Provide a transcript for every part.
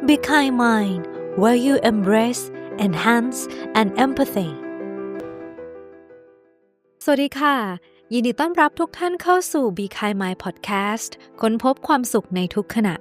Be Kind Mind, where you embrace, enhance, and empathy. สวัสดีค่ะยินดีต้อนรับทุกท่านเข้าสู่ Be Kind Mind Podcast ค้นพบความสุขในทุกขณะ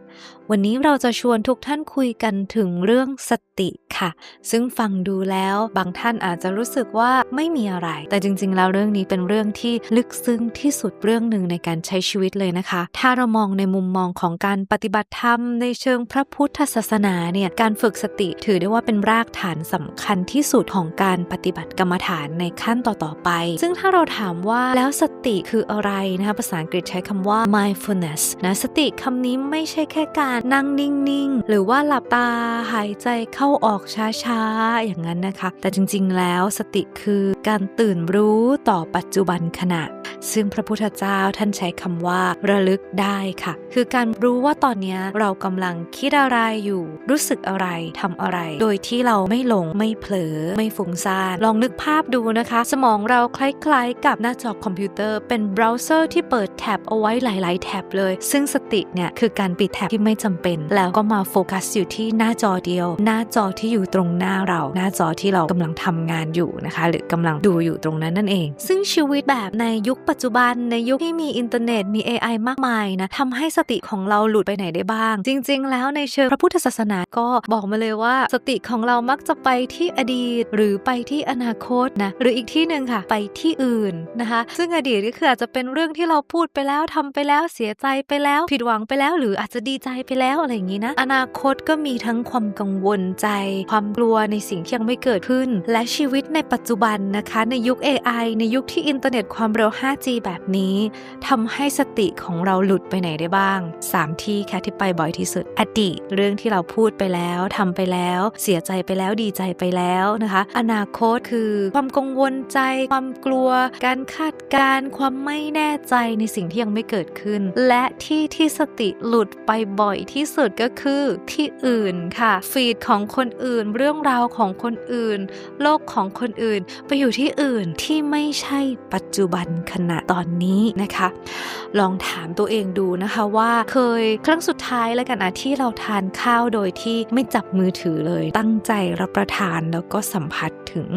วันนี้เราจะชวนทุกท่านคุยกันถึงเรื่องสติค่ะซึ่งฟังดูแล้วบางท่านอาจจะรู้สึกว่าไม่มีอะไรแต่จริงๆแล้วเรื่องนี้เป็นเรื่องที่ลึกซึ้งที่สุดเรื่องหนึ่งในการใช้ชีวิตเลยนะคะถ้าเรามองในมุมมองของการปฏิบัติธรรมในเชิงพระพุทธศาสนาเนี่ยการฝึกสติถือได้ว่าเป็นรากฐานสำคัญที่สุดของการปฏิบัติกรรมฐานในขั้นต่อๆไปซึ่งถ้าเราถามว่าแล้วสติคืออะไรนะคะภาษาอังกฤษใช้คำว่า mindfulness นะสติคำนี้ไม่ใช่แค่การนั่งนิ่งๆหรือว่าหลับตาหายใจเข้าออกช้าๆอย่างนั้นนะคะแต่จริงๆแล้วสติคือการตื่นรู้ต่อปัจจุบันขณะซึ่งพระพุทธเจ้าท่านใช้คำว่าระลึกได้ค่ะคือการรู้ว่าตอนนี้เรากำลังคิดอะไรอยู่รู้สึกอะไรทำอะไรโดยที่เราไม่หลงไม่เผลอไม่ฟุ้งซ่านลองนึกภาพดูนะคะสมองเราคล้ายๆกับหน้าจอคอมพิวเตอร์เป็นเบราว์เซอร์ที่เปิดแท็บเอาไว้หลายๆแท็บเลยซึ่งสติเนี่ยคือการปิดแท็บที่ไม่จำเป็นแล้วก็มาโฟกัสอยู่ที่หน้าจอเดียวหน้าจอที่อยู่ตรงหน้าเราหน้าจอที่เรากำลังทำงานอยู่นะคะหรือกำลังดูอยู่ตรงนั้นนั่นเองซึ่งชีวิตแบบในยุคปัจจุบันในยุคที่มีอินเทอร์เน็ตมี AI มากมายนะทำให้สติของเราหลุดไปไหนได้บ้างจริงๆแล้วในเชิงพระพุทธศาสนาก็บอกมาเลยว่าสติของเรามักจะไปที่อดีตหรือไปที่อนาคตนะหรืออีกที่นึงค่ะไปที่อื่นนะคะซึ่งอดีตก็คืออาจจะเป็นเรื่องที่เราพูดไปแล้วทำไปแล้วเสียใจไปแล้วผิดหวังไปแล้วหรืออาจจะดีใจไปแล้วอะไรอย่างนี้นะอนาคตก็มีทั้งความกังวลใจความกลัวในสิ่งที่ยังไม่เกิดขึ้นและชีวิตในปัจจุบันนะคะในยุค AI ในยุคที่อินเทอร์เน็ตความเร็ว 5G แบบนี้ทำให้สติของเราหลุดไปไหนได้บ้าง3ที่แค่ที่ไปบ่อยที่สุดอดีตเรื่องที่เราพูดไปแล้วทำไปแล้วเสียใจไปแล้วดีใจไปแล้วนะคะอนาคตคือความกังวลใจความกลัวการคาดการณ์ความไม่แน่ใจในสิ่งที่ยังไม่เกิดขึ้นและที่สติหลุดไปบ่อยที่สุดก็คือที่อื่นค่ะฟีดของคนอื่นเรื่องราวของคนอื่นโลกของคนอื่นไปอยู่ที่อื่นที่ไม่ใช่ปัจจุบันขณะตอนนี้นะคะลองถามตัวเองดูนะคะว่าเคยครั้งสุดท้ายแล้วกันที่เราทานข้าวโดยที่ไม่จับมือถือเลยตั้งใจรับประทานแล้วก็สัมผัสถึง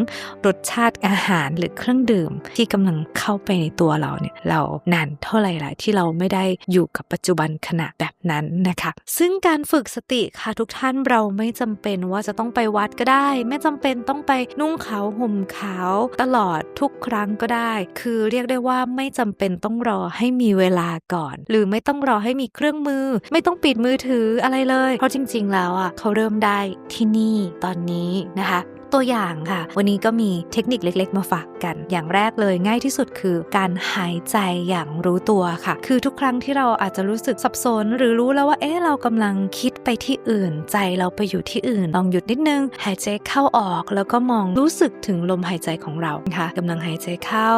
รสชาติอาหารหรือเครื่องดื่มที่กำลังเข้าไปในตัวเราเนี่ยเรานานเท่าไหร่ล่ะที่เราไม่ได้อยู่กับปัจจุบันขณะแบบนั้นนะคะซึ่งการฝึกสติค่ะทุกท่านเราไม่จำเป็นว่าจะต้องไปวัดก็ได้ไม่จำเป็นต้องไปนุ่งขาวห่มขาวตลอดทุกครั้งก็ได้คือเรียกได้ว่าไม่จำเป็นต้องรอให้มีเวลาก่อนหรือไม่ต้องรอให้มีเครื่องมือไม่ต้องปิดมือถืออะไรเลยเพราะจริงๆแล้วเขาเริ่มได้ที่นี่ตอนนี้นะคะตัวอย่างค่ะวันนี้ก็มีเทคนิคเล็กๆมาฝากกันอย่างแรกเลยง่ายที่สุดคือการหายใจอย่างรู้ตัวค่ะคือทุกครั้งที่เราอาจจะรู้สึกสับสนหรือรู้แล้วว่าเรากำลังคิดไปที่อื่นใจเราไปอยู่ที่อื่นลองหยุดนิดนึงหายใจเข้าออกแล้วก็มองรู้สึกถึงลมหายใจของเราค่ะกำลังหายใจเข้า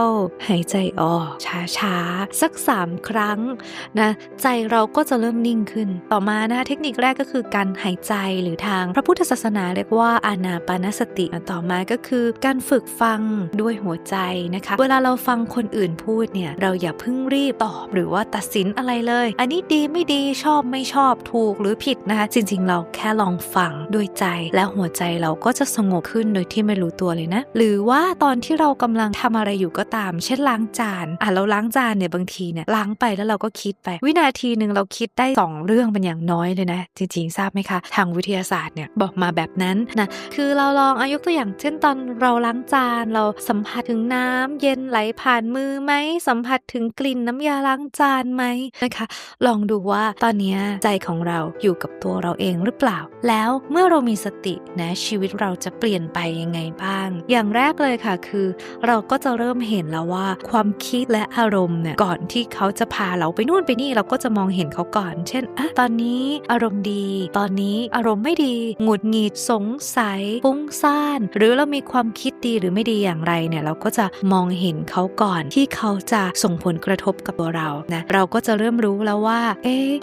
หายใจออกช้าๆสัก3ครั้งนะใจเราก็จะเริ่มนิ่งขึ้นต่อมานะคะเทคนิคแรกก็คือการหายใจหรือทางพระพุทธศาสนาเรียกว่าอานาปานสติต่อมาก็คือการฝึกฟังด้วยหัวใจนะคะเวลาเราฟังคนอื่นพูดเนี่ยเราอย่าเพิ่งรีบตอบหรือว่าตัดสินอะไรเลยอันนี้ดีไม่ดีชอบไม่ชอบถูกหรือผิดนะคะจริงๆเราแค่ลองฟังด้วยใจและหัวใจเราก็จะสงบขึ้นโดยที่ไม่รู้ตัวเลยนะหรือว่าตอนที่เรากำลังทำอะไรอยู่ก็ตามเช่นล้างจานเราล้างจานเนี่ยบางทีเนี่ยล้างไปแล้วเราก็คิดไปวินาทีนึงเราคิดได้2เรื่องเป็นอย่างน้อยเลยนะจริงๆทราบไหมคะทางวิทยาศาสตร์เนี่ยบอกมาแบบนั้นนะคือเราลองยกตัวอย่างเช่นตอนเราล้างจานเราสัมผัสถึงน้ำเย็นไหลผ่านมือไหมสัมผัสถึงกลิ่นน้ำยาล้างจานไหมนะคะลองดูว่าตอนนี้ใจของเราอยู่กับตัวเราเองหรือเปล่าแล้วเมื่อเรามีสตินะชีวิตเราจะเปลี่ยนไปยังไงบ้างอย่างแรกเลยค่ะคือเราก็จะเริ่มเห็นแล้วว่าความคิดและอารมณ์เนี่ยก่อนที่เขาจะพาเราไปนู่นไปนี่เราก็จะมองเห็นเขาก่อนเช่นตอนนี้อารมณ์ดีตอนนี้อารมณ์ไม่ดีหงุดหงิดสงสัยฟุ้งซ่า านหรือเรามีความคิดดีหรือไม่ดีอย่างไรเนี่ยเราก็จะมองเห็นเขาก่อนที่เขาจะส่งผลกระทบกับตัวเรานะเราก็จะเริ่มรู้แล้วว่า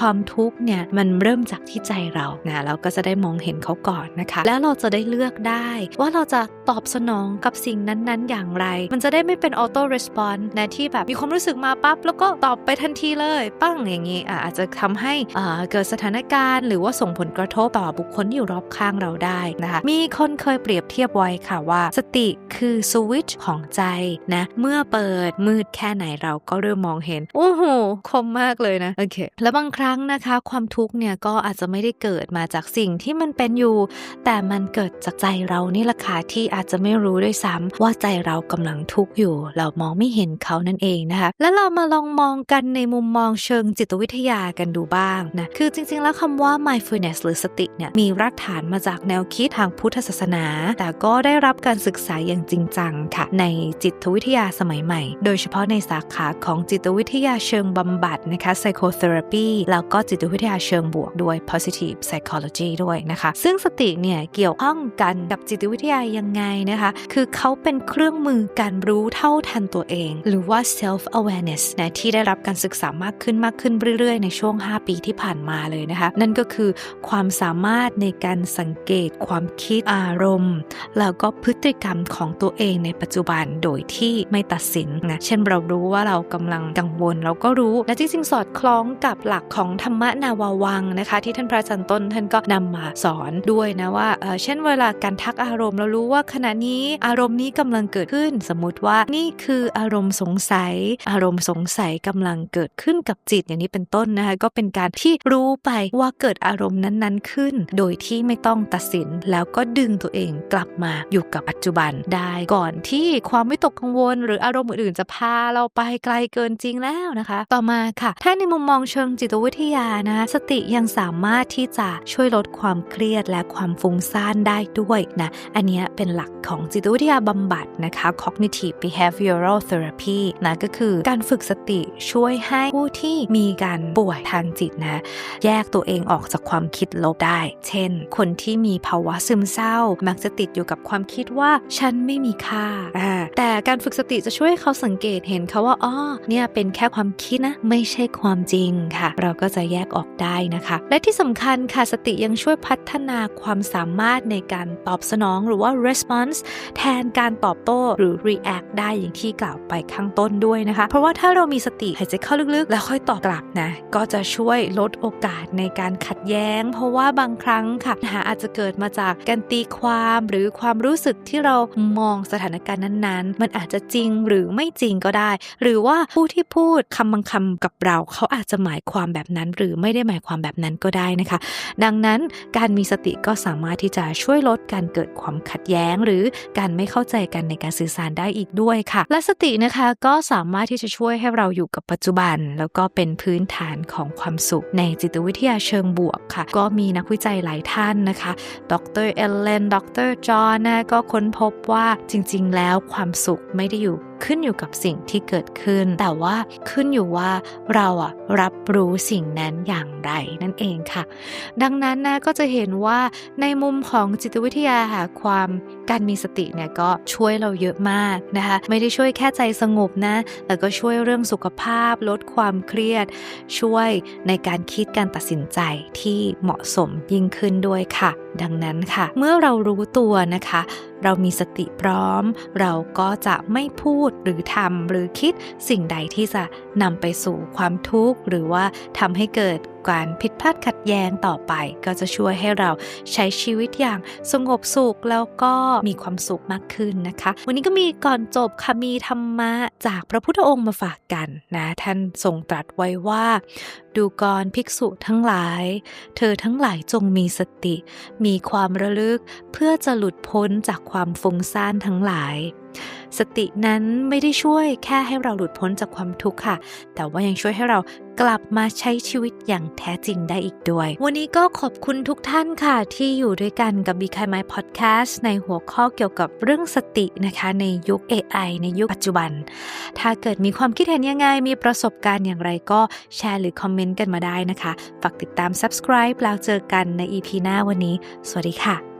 ความทุกข์เนี่ยมันเริ่มจากที่ใจเรานะเราก็จะได้มองเห็นเขาก่อนนะคะแล้วเราจะได้เลือกได้ว่าเราจะตอบสนองกับสิ่งนั้นๆอย่างไรมันจะได้ไม่เป็นออโต้รีสปอนส์นะที่แบบมีความรู้สึกมาปั๊บแล้วก็ตอบไปทันทีเลยปั้งอย่างนี้อาจจะทำให้เกิดสถานการณ์หรือว่าส่งผลกระทบต่อบุคคลที่อยู่รอบข้างเราได้นะคะมีคนเคยเปรียบเทียบไว้ค่ะว่าสติคือสวิตช์ของใจนะเมื่อเปิดมืดแค่ไหนเราก็เริ่มมองเห็นโอ้โหคมมากเลยนะโอเคแล้วบางครั้งนะคะความทุกข์เนี่ยก็อาจจะไม่ได้เกิดมาจากสิ่งที่มันเป็นอยู่แต่มันเกิดจากใจเรานี่แหละค่ะที่อาจจะไม่รู้ด้วยซ้ำว่าใจเรากำลังทุกข์อยู่เรามองไม่เห็นเขานั่นเองนะคะแล้วเรามาลองมองกันในมุมมองเชิงจิตวิทยากันดูบ้างนะคือจริงๆแล้วคำว่า mindfulness หรือสติเนี่ยมีรากฐานมาจากแนวคิดทางพุทธศาสนาแต่ก็ได้รับการศึกษาอย่างจริงจังค่ะในจิตวิทยาสมัยใหม่โดยเฉพาะในสาขาของจิตวิทยาเชิงบำบัดนะคะ psychotherapy แล้วก็จิตวิทยาเชิงบวกด้วย positive psychology ด้วยนะคะซึ่งสติเนี่ยเกี่ยวข้องกันกับจิตวิทยายังไงนะคะคือเขาเป็นเครื่องมือการรู้เท่าทันตัวเองหรือว่า self awareness นะที่ได้รับการศึกษามากขึ้นเรื่อยๆในช่วง5ปีที่ผ่านมาเลยนะคะนั่นก็คือความสามารถในการสังเกตความคิดอารมณ์แล้วก็พฤติกรรมของตัวเองในปัจจุบันโดยที่ไม่ตัดสินนะเช่นเรารู้ว่าเรากำลังกังวลเราก็รู้และจริงๆสอดคล้องกับหลักของธรรมนาวาวังนะคะที่ท่านพระอาจารย์ต้นท่านก็นำมาสอนด้วยนะว่าเช่นเวลาการทักอารมณ์เรารู้ว่าขณะนี้อารมณ์นี้กำลังเกิดขึ้นสมมติว่านี่คืออารมณ์สงสัยกำลังเกิดขึ้นกับจิตอย่างนี้เป็นต้นนะคะก็เป็นการที่รู้ไปว่าเกิดอารมณ์นั้นๆขึ้นโดยที่ไม่ต้องตัดสินแล้วก็ดึงตัวเองกลับมาอยู่กับปัจจุบันได้ก่อนที่ความวิตกกังวลหรืออารมณ์อื่นๆจะพาเราไปไกลเกินจริงแล้วนะคะต่อมาค่ะถ้าในมุมมองเชิงจิตวิทยานะสติยังสามารถที่จะช่วยลดความเครียดและความฟุ้งซ่านได้ด้วยนะอันนี้เป็นหลักของจิตวิทยาบำบัดนะคะ cognitive behavioral therapy นะก็คือการฝึกสติช่วยให้ผู้ที่มีการป่วยทางจิตนะแยกตัวเองออกจากความคิดลบได้เช่นคนที่มีภาวะซึมเศร้ามักจะติดอยู่กับความคิดว่าฉันไม่มีค่าแต่การฝึกสติจะช่วยให้เขาสังเกตเห็นเขาว่าเนี่ยเป็นแค่ความคิดนะไม่ใช่ความจริงค่ะเราก็จะแยกออกได้นะคะและที่สำคัญค่ะสติยังช่วยพัฒนาความสามารถในการตอบสนองหรือว่า response แทนการตอบโต้หรือ react ได้อย่างที่กล่าวไปข้างต้นด้วยนะคะเพราะว่าถ้าเรามีสติหายใจเข้าลึกๆแล้วค่อยตอบกลับนะก็จะช่วยลดโอกาสในการขัดแย้งเพราะว่าบางครั้งค่ะอาจจะเกิดมาจากการตีความหรือความรู้สึกที่เรามองสถานการณ์นั้นๆมันอาจจะจริงหรือไม่จริงก็ได้หรือว่าผู้ที่พูดคำบางคำกับเราเขาอาจจะหมายความแบบนั้นหรือไม่ได้หมายความแบบนั้นก็ได้นะคะดังนั้นการมีสติก็สามารถที่จะช่วยลดการเกิดความขัดแย้งหรือการไม่เข้าใจกันในการสื่อสารได้อีกด้วยค่ะและสตินะคะก็สามารถที่จะช่วยให้เราอยู่กับปัจจุบันแล้วก็เป็นพื้นฐานของความสุขในจิตวิทยาเชิงบวกค่ะก็มีนักวิจัยหลายท่านนะคะดร.เอลเลนดร.จอห์นนะก็ค้นพบว่าจริงๆแล้วความสุขไม่ได้ขึ้นอยู่กับสิ่งที่เกิดขึ้นแต่ว่าขึ้นอยู่ว่าเรารับรู้สิ่งนั้นอย่างไรนั่นเองค่ะดังนั้นนะก็จะเห็นว่าในมุมของจิตวิทยาค่ะการมีสติเนี่ยก็ช่วยเราเยอะมากนะคะไม่ได้ช่วยแค่ใจสงบนะแต่ก็ช่วยเรื่องสุขภาพลดความเครียดช่วยในการคิดการตัดสินใจที่เหมาะสมยิ่งขึ้นด้วยค่ะดังนั้นค่ะเมื่อเรารู้ตัวนะคะเรามีสติพร้อมเราก็จะไม่พูดหรือทำหรือคิดสิ่งใดที่จะนำไปสู่ความทุกข์หรือว่าทำให้เกิดการผิดพลาดขัดแย้งต่อไปก็จะช่วยให้เราใช้ชีวิตอย่างสงบสุขแล้วก็มีความสุขมากขึ้นนะคะวันนี้ก็มีก่อนจบค่ะมีธรรมะจากพระพุทธองค์มาฝากกันนะท่านทรงตรัสไว้ว่าดูก่อนภิกษุทั้งหลายเธอทั้งหลายจงมีสติมีความระลึกเพื่อจะหลุดพ้นจากความฟุ้งซ่านทั้งหลายสตินั้นไม่ได้ช่วยแค่ให้เราหลุดพ้นจากความทุกข์ค่ะแต่ว่ายังช่วยให้เรากลับมาใช้ชีวิตอย่างแท้จริงได้อีกด้วยวันนี้ก็ขอบคุณทุกท่านค่ะที่อยู่ด้วยกันกับ Be Kind My Podcast ในหัวข้อเกี่ยวกับเรื่องสตินะคะในยุค AI ในยุคปัจจุบันถ้าเกิดมีความคิดเห็นยังไงมีประสบการณ์อย่างไรก็แชร์หรือคอมเมนต์กันมาได้นะคะฝากติดตาม Subscribe แล้วเจอกันใน EP หน้าวันนี้สวัสดีค่ะ